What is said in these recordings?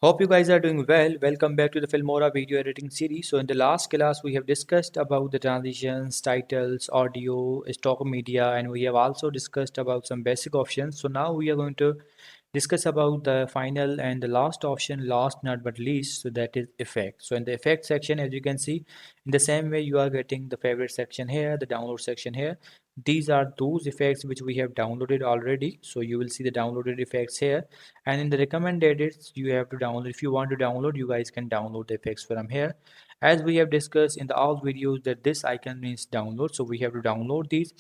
Hope you guys are doing well. Welcome back to the Filmora video editing series. So in the last class, we have discussed about the transitions, titles, audio, stock media, and we have also discussed about some basic options. So now we are going to discuss about the final and the last option, last not but least, so that is effect. So in the effect section, as you can see, in the same way you are getting the favorite section here, the download section here. These are those effects which we have downloaded already. So you will see the downloaded effects here, and in the recommended it's you have to download. If you want to download, you guys can download the effects from here. As we have discussed in the all videos that this icon means download, so we have to download these.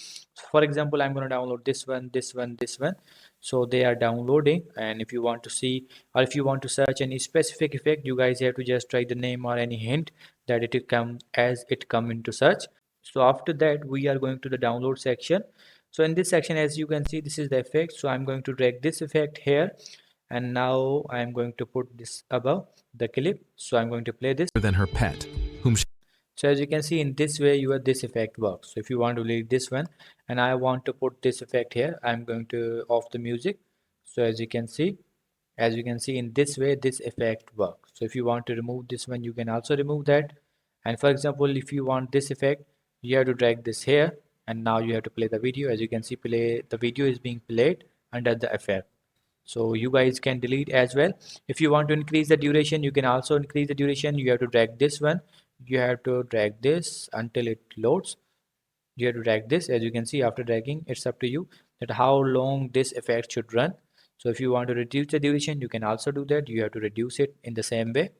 For example, I'm going to download this one. So they are downloading, and if you want to see or if you want to search any specific effect, you guys have to just write the name or any hint that it will come as it come into search. So after that we are going to the download section. So in this section, as you can see, this is the effect. So I'm going to drag this effect here, and now I'm going to put this above the clip. So I'm going to play this. Than her pet, whom she So as you can see, in this way your this effect works. So if you want to delete this one and I want to put this effect here, I'm going to off the music. So as you can see in this way this effect works. So if you want to remove this one, you can also remove that. And for example, if you want this effect, you have to drag this here, and now you have to play the video. As you can see, play the video is being played under the effect. So you guys can delete as well. If you want to increase the duration, you can also increase the duration. You have to drag this one, you have to drag this until it loads. You have to drag this. As you can see, after dragging, it's up to you that how long this effect should run. So if you want to reduce the duration, you can also do that. You have to reduce it in the same way.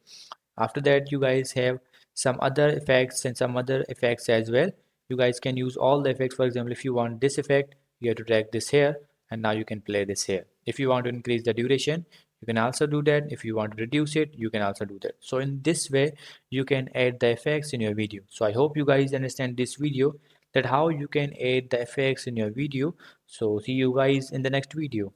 After that, you guys have some other effects and some other effects as well. You guys can use all the effects. For example, if you want this effect, you have to drag this here, and now you can play this here. If you want to increase the duration, you can also do that. If you want to reduce it, you can also do that. So in this way you can add the effects in your video. So I hope you guys understand this video, that how you can add the effects in your video. So see you guys in the next video.